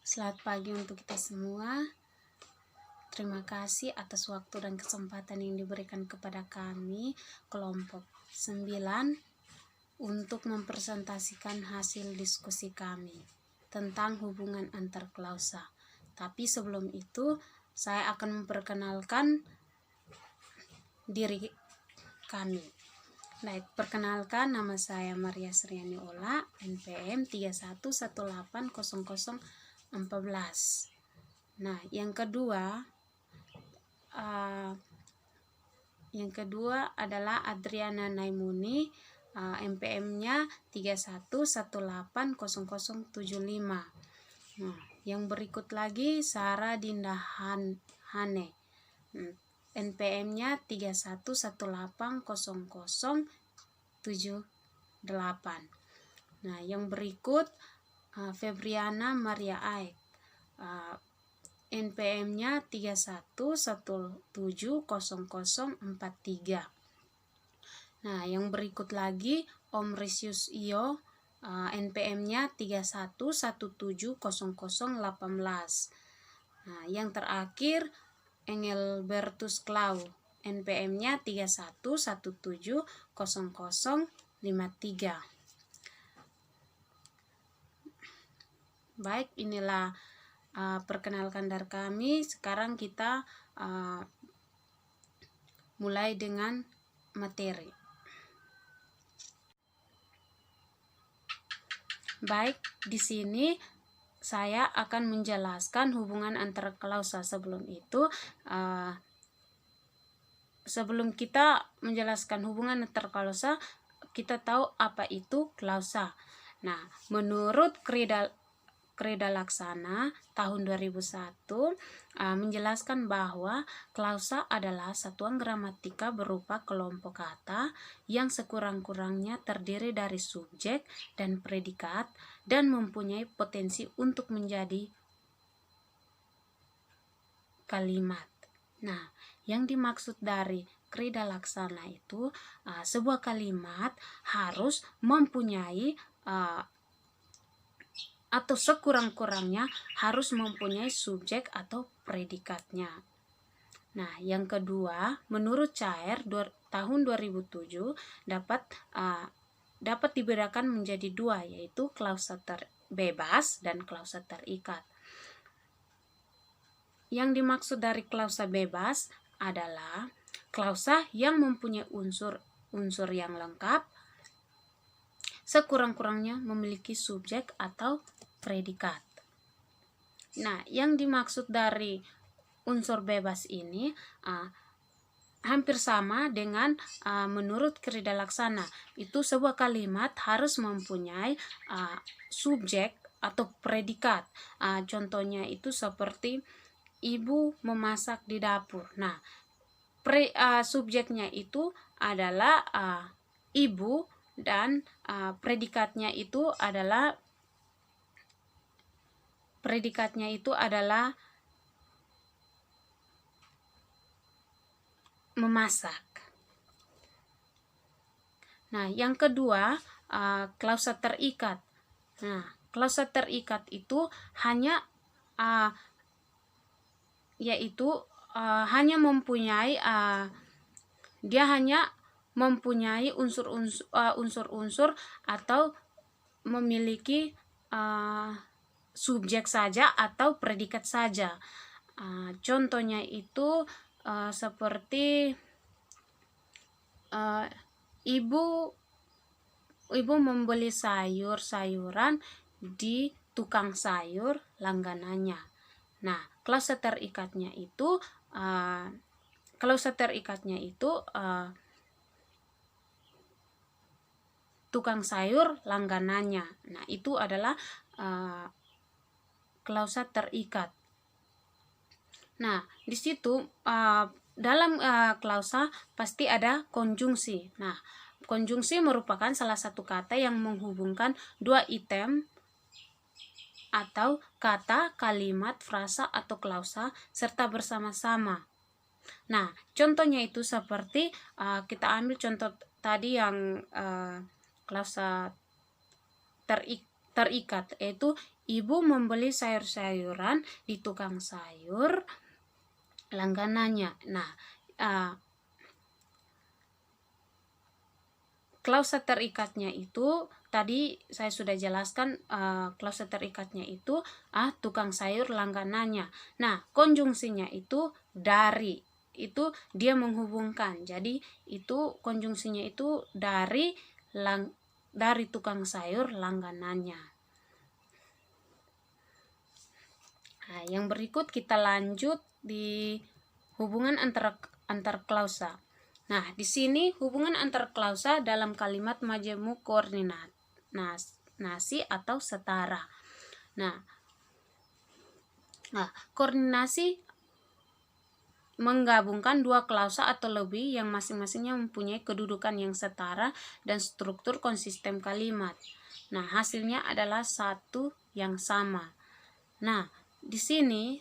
Selamat pagi untuk kita semua. Terima kasih atas waktu dan kesempatan yang diberikan kepada kami, kelompok 9, untuk mempresentasikan hasil diskusi kami tentang hubungan antar klausa. Tapi sebelum itu, saya akan memperkenalkan diri kami. Baik, perkenalkan, nama saya Maria Sriani Ola, NPM 31180014. Nah, yang kedua adalah Adriana Naimuni, NPM-nya 31180075. Nah, yang berikut lagi Sarah Dinda Hane, NPM-nya 31180078. Nah, yang berikut Febriana Maria Aek, NPM-nya 31170043. Nah, yang berikut lagi Om Risius Iyo, NPM-nya 31170018. Nah, yang terakhir Engelbertus Klau, NPM-nya 31170053. Baik, inilah perkenalkan dari kami. Sekarang kita mulai dengan materi. Baik, di sini saya akan menjelaskan hubungan antara klausa. Sebelum itu, sebelum kita menjelaskan hubungan antar klausa, kita tahu apa itu klausa. Nah, menurut Krida Laksana tahun 2001 menjelaskan bahwa klausa adalah satuan gramatika berupa kelompok kata yang sekurang-kurangnya terdiri dari subjek dan predikat dan mempunyai potensi untuk menjadi kalimat. Nah, yang dimaksud dari Krida Laksana itu sebuah kalimat harus mempunyai atau sekurang-kurangnya harus mempunyai subjek atau predikatnya. Nah, yang kedua, menurut Cair tahun 2007 dapat dibedakan menjadi dua, yaitu klausa bebas dan klausa terikat. Yang dimaksud dari klausa bebas adalah klausa yang mempunyai unsur yang lengkap, sekurang-kurangnya memiliki subjek atau predikat. Nah, yang dimaksud dari unsur bebas ini hampir sama dengan menurut Krida Laksana. Itu sebuah kalimat harus mempunyai subjek atau predikat. Contohnya itu seperti ibu memasak di dapur. Nah, subjeknya itu adalah ibu dan predikatnya itu adalah memasak. Nah, yang kedua klausa terikat. Nah, klausa terikat itu hanya hanya mempunyai dia hanya mempunyai unsur-unsur atau memiliki subjek saja atau predikat saja. Contohnya itu seperti ibu membeli sayuran di tukang sayur langganannya. Nah, klausa terikatnya itu tukang sayur langganannya. Nah, itu adalah klausa terikat. Nah, di situ dalam klausa pasti ada konjungsi. Nah, konjungsi merupakan salah satu kata yang menghubungkan dua item atau kata, kalimat, frasa, atau klausa serta bersama-sama. Nah, contohnya itu seperti kita ambil contoh tadi yang klausa terikat, yaitu ibu membeli sayur-sayuran di tukang sayur langganannya. Nah, klausa terikatnya itu tadi saya sudah jelaskan, klausa terikatnya itu tukang sayur langganannya. Nah, konjungsinya itu dari, itu dia menghubungkan. Jadi itu konjungsinya itu dari tukang sayur langganannya. Nah, yang berikut kita lanjut di hubungan antar klausa. Nah, di sini hubungan antar klausa dalam kalimat majemuk koordinat nasi atau setara. Nah, koordinasi menggabungkan dua klausa atau lebih yang masing-masingnya mempunyai kedudukan yang setara dan struktur konsisten kalimat. Nah, hasilnya adalah satu yang sama. Nah, di sini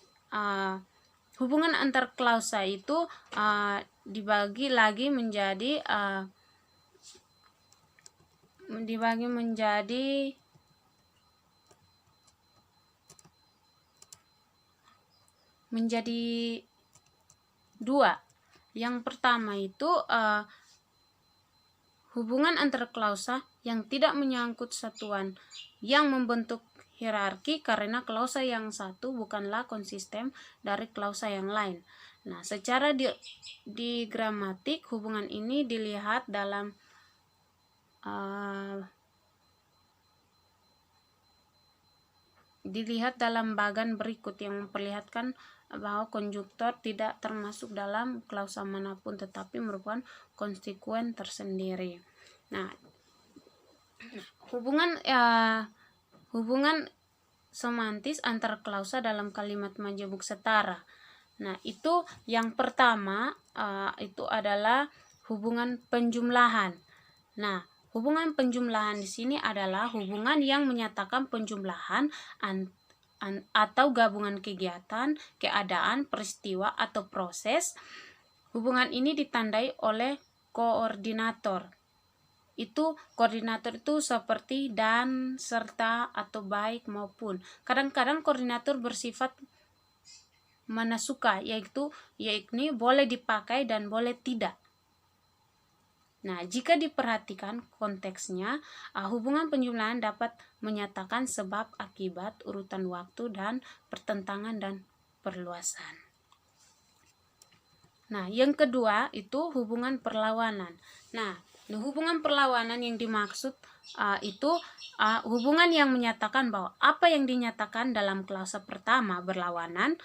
hubungan antar klausa itu dibagi lagi menjadi dua. Yang pertama itu hubungan antar klausa yang tidak menyangkut satuan yang membentuk hierarki karena klausa yang satu bukanlah konsisten dari klausa yang lain. Nah, secara di gramatik hubungan ini dilihat dalam bagan berikut yang memperlihatkan bahwa konjuktor tidak termasuk dalam klausa manapun tetapi merupakan konstituen tersendiri. Nah, hubungan semantis antar klausa dalam kalimat majemuk setara. Nah, itu yang pertama itu adalah hubungan penjumlahan. Nah, hubungan penjumlahan di sini adalah hubungan yang menyatakan penjumlahan atau gabungan kegiatan, keadaan, peristiwa atau proses. Hubungan ini ditandai oleh koordinator. Koordinator itu seperti dan, serta, atau baik maupun. Kadang-kadang koordinator bersifat mana suka, yaitu boleh dipakai dan boleh tidak. Nah, jika diperhatikan konteksnya, hubungan penjumlahan dapat menyatakan sebab akibat, urutan waktu, dan pertentangan dan perluasan. Nah, yang kedua itu hubungan perlawanan. Nah, hubungan perlawanan yang dimaksud itu hubungan yang menyatakan bahwa apa yang dinyatakan dalam klausa pertama berlawanan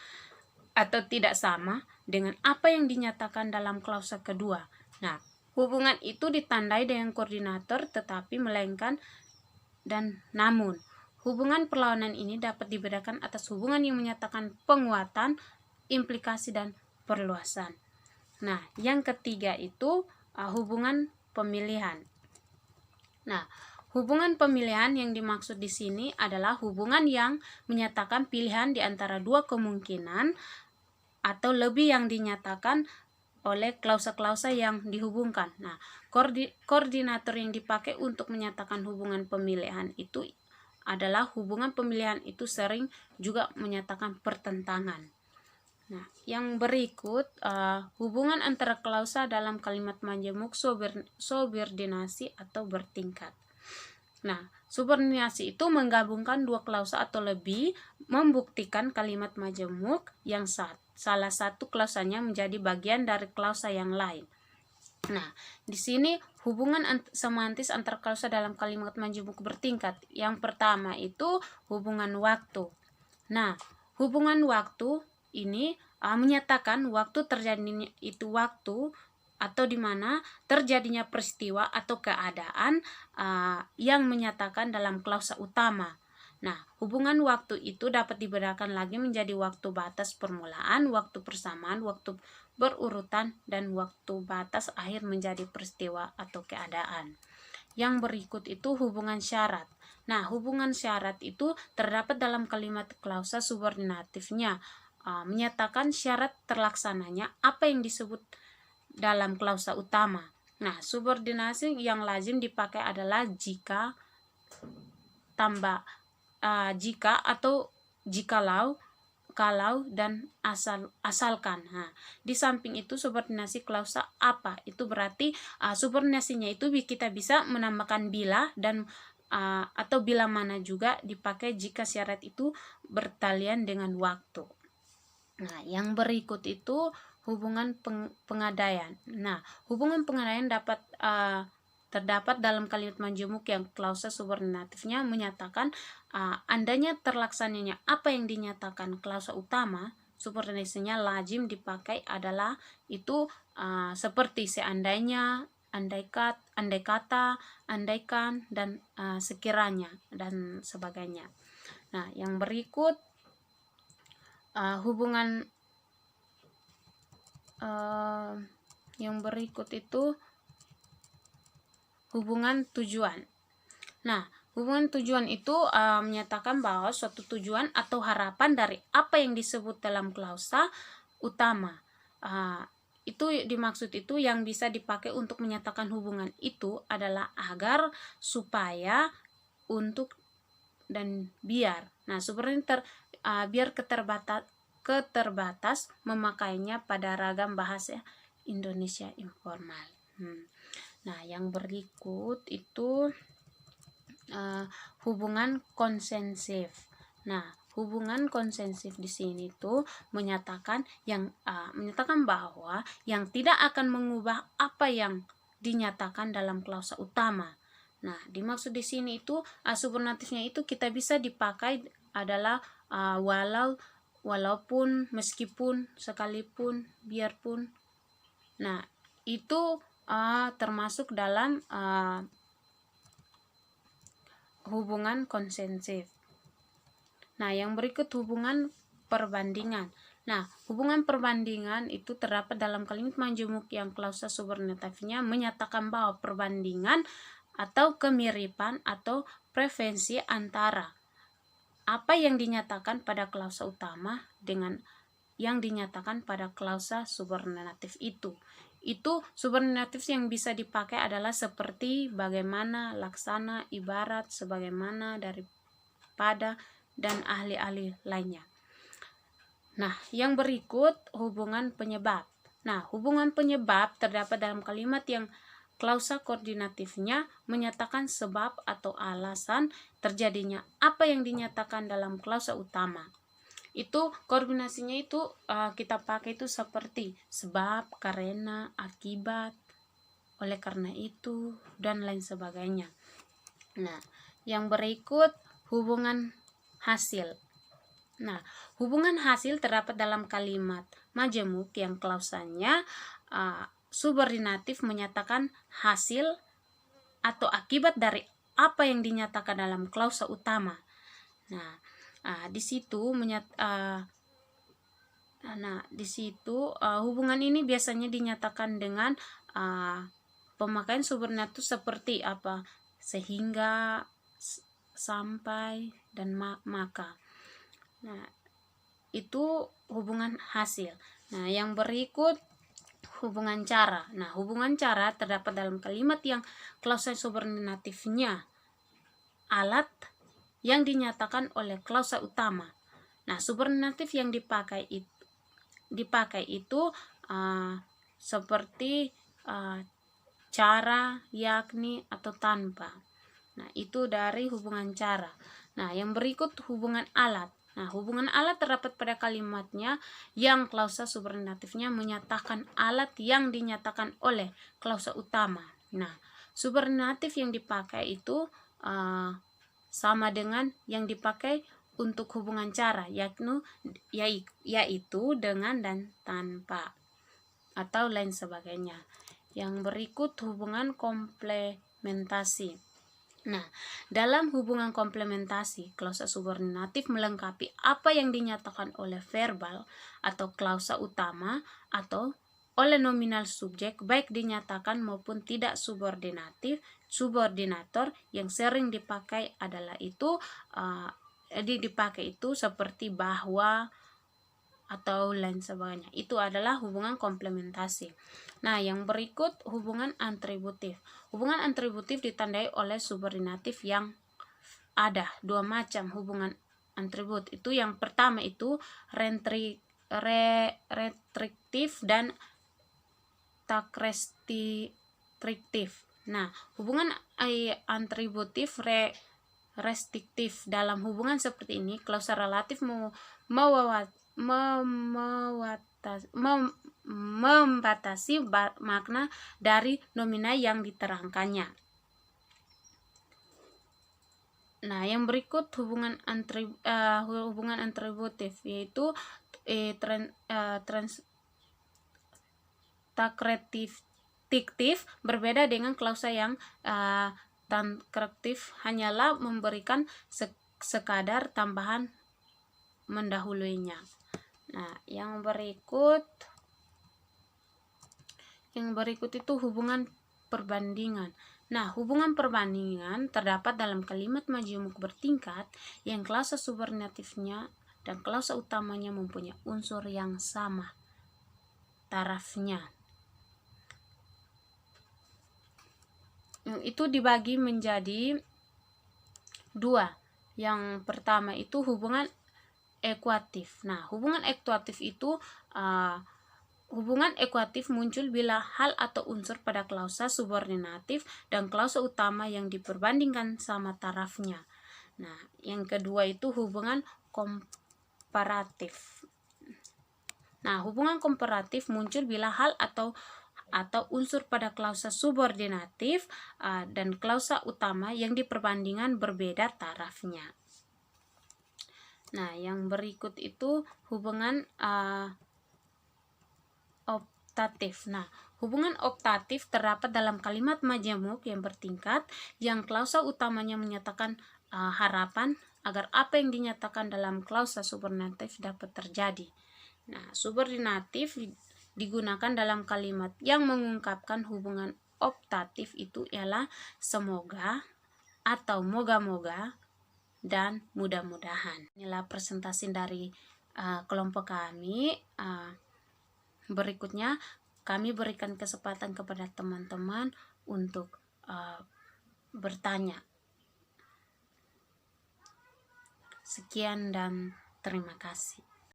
atau tidak sama dengan apa yang dinyatakan dalam klausa kedua. Nah, hubungan itu ditandai dengan koordinator tetapi melainkan dan namun. Hubungan perlawanan ini dapat dibedakan atas hubungan yang menyatakan penguatan, implikasi, dan perluasan. Nah, yang ketiga itu hubungan pemilihan. Nah, hubungan pemilihan yang dimaksud di sini adalah hubungan yang menyatakan pilihan di antara dua kemungkinan atau lebih yang dinyatakan oleh klausa-klausa yang dihubungkan. Nah, koordinator yang dipakai untuk menyatakan hubungan pemilihan itu adalah hubungan pemilihan itu sering juga menyatakan pertentangan. Nah, yang berikut hubungan antara klausa dalam kalimat majemuk subordinasi atau bertingkat. Nah, subordinasi itu menggabungkan dua klausa atau lebih, membuktikan kalimat majemuk yang salah satu klausanya menjadi bagian dari klausa yang lain. Nah, di sini hubungan semantis antar klausa dalam kalimat majemuk bertingkat. Yang pertama itu hubungan waktu. Nah, hubungan waktu ini menyatakan waktu terjadinya itu waktu atau di mana terjadinya peristiwa atau keadaan yang menyatakan dalam klausa utama. Nah, hubungan waktu itu dapat dibedakan lagi menjadi waktu batas permulaan, waktu persamaan, waktu berurutan, dan waktu batas akhir menjadi peristiwa atau keadaan. Yang berikut itu hubungan syarat. Nah, hubungan syarat itu terdapat dalam kalimat klausa subordinatifnya, menyatakan syarat terlaksananya apa yang disebut dalam klausa utama. Nah, subordinasi yang lazim dipakai adalah jika tambah jika atau jikalau, kalau, dan asalkan. Nah, di samping itu subordinasi klausa apa? Itu berarti subordinasinya itu kita bisa menambahkan bila dan atau bila mana juga dipakai jika syarat itu bertalian dengan waktu. Nah, yang berikut itu hubungan pengadaian. Nah, hubungan pengadaian dapat terdapat dalam kalimat majemuk yang klausa subordinatifnya menyatakan andanya terlaksananya apa yang dinyatakan klausa utama, subordinasinya lazim dipakai adalah itu seperti seandainya, andai kata, andaikan, dan sekiranya, dan sebagainya. Nah, yang berikut itu hubungan tujuan. Nah, hubungan tujuan itu menyatakan bahwa suatu tujuan atau harapan dari apa yang disebut dalam klausa utama. Itu dimaksud itu yang bisa dipakai untuk menyatakan hubungan itu adalah agar, supaya, untuk, dan biar. Nah, sebenarnya biar keterbatas memakainya pada ragam bahasa Indonesia informal. Nah, yang berikut itu hubungan konsensif. Nah, hubungan konsensif di sini tuh menyatakan bahwa yang tidak akan mengubah apa yang dinyatakan dalam klausa utama. Nah, dimaksud di sini itu subordinatifnya itu kita bisa dipakai adalah walaupun, meskipun, sekalipun, biarpun. Nah, itu termasuk dalam hubungan konsensif. Nah, yang berikut hubungan perbandingan. Nah, hubungan perbandingan itu terdapat dalam kalimat majemuk yang klausa subordinatifnya menyatakan bahwa perbandingan atau kemiripan atau preferensi antara apa yang dinyatakan pada klausa utama dengan yang dinyatakan pada klausa subordinatif itu subordinatif yang bisa dipakai adalah seperti bagaimana, laksana, ibarat, sebagaimana, daripada, dan ahli-ahli lainnya. Nah, yang berikut hubungan penyebab. Nah, hubungan penyebab terdapat dalam kalimat yang klausa koordinatifnya menyatakan sebab atau alasan terjadinya apa yang dinyatakan dalam klausa utama. Itu koordinasinya itu kita pakai itu seperti sebab, karena, akibat, oleh karena itu, dan lain sebagainya. Nah, yang berikut hubungan hasil. Nah, hubungan hasil terdapat dalam kalimat majemuk yang klausanya subordinatif menyatakan hasil atau akibat dari apa yang dinyatakan dalam klausa utama. Nah, di situ hubungan ini biasanya dinyatakan dengan pemakaian subordinatif seperti apa? Sehingga, sampai, dan maka. Nah, itu hubungan hasil. Nah, yang berikut hubungan cara. Nah, hubungan cara terdapat dalam kalimat yang klausa subordinatifnya alat yang dinyatakan oleh klausa utama. Nah, subordinatif yang dipakai itu seperti cara, yakni, atau tanpa. Nah, itu dari hubungan cara. Nah, yang berikut hubungan alat. Nah, hubungan alat terdapat pada kalimatnya yang klausa subordinatifnya menyatakan alat yang dinyatakan oleh klausa utama. Nah, subordinatif yang dipakai itu sama dengan yang dipakai untuk hubungan cara, yaitu dengan dan tanpa atau lain sebagainya. Yang berikut hubungan komplementasi. Nah, dalam hubungan komplementasi, klausa subordinatif melengkapi apa yang dinyatakan oleh verbal atau klausa utama atau oleh nominal subjek, baik dinyatakan maupun tidak subordinator yang sering dipakai adalah itu dipakai itu seperti bahwa atau lain sebagainya. Itu adalah hubungan komplementasi. Nah, yang berikut hubungan atributif. Hubungan atributif ditandai oleh subordinatif yang ada dua macam hubungan atribut. Itu yang pertama itu restriktif dan tak restriktif. Nah, hubungan atributif restriktif dalam hubungan seperti ini, klausa relatif membatasi makna dari nomina yang diterangkannya. Nah, yang berikut hubungan atributif yaitu tak restriktif berbeda dengan klausa yang transkriptif, hanyalah memberikan sekadar tambahan mendahulunya. Nah, yang berikut itu hubungan perbandingan. Nah, hubungan perbandingan terdapat dalam kalimat majemuk bertingkat yang klausa subordinatifnya dan klausa utamanya mempunyai unsur yang sama tarafnya. Itu dibagi menjadi dua. Yang pertama itu hubungan ekuatif. Nah, hubungan ekuatif itu hubungan ekuatif muncul bila hal atau unsur pada klausa subordinatif dan klausa utama yang diperbandingkan sama tarafnya. Nah, yang kedua itu hubungan komparatif. Nah, hubungan komparatif muncul bila hal atau unsur pada klausa subordinatif dan klausa utama yang diperbandingkan berbeda tarafnya. Nah, yang berikut itu hubungan optatif. Nah, hubungan optatif terdapat dalam kalimat majemuk yang bertingkat yang klausa utamanya menyatakan harapan agar apa yang dinyatakan dalam klausa subordinatif dapat terjadi. Nah, subordinatif digunakan dalam kalimat yang mengungkapkan hubungan optatif itu ialah semoga atau moga-moga dan mudah-mudahan. Inilah presentasi dari kelompok kami. Berikutnya kami berikan kesempatan kepada teman-teman untuk bertanya. Sekian dan terima kasih.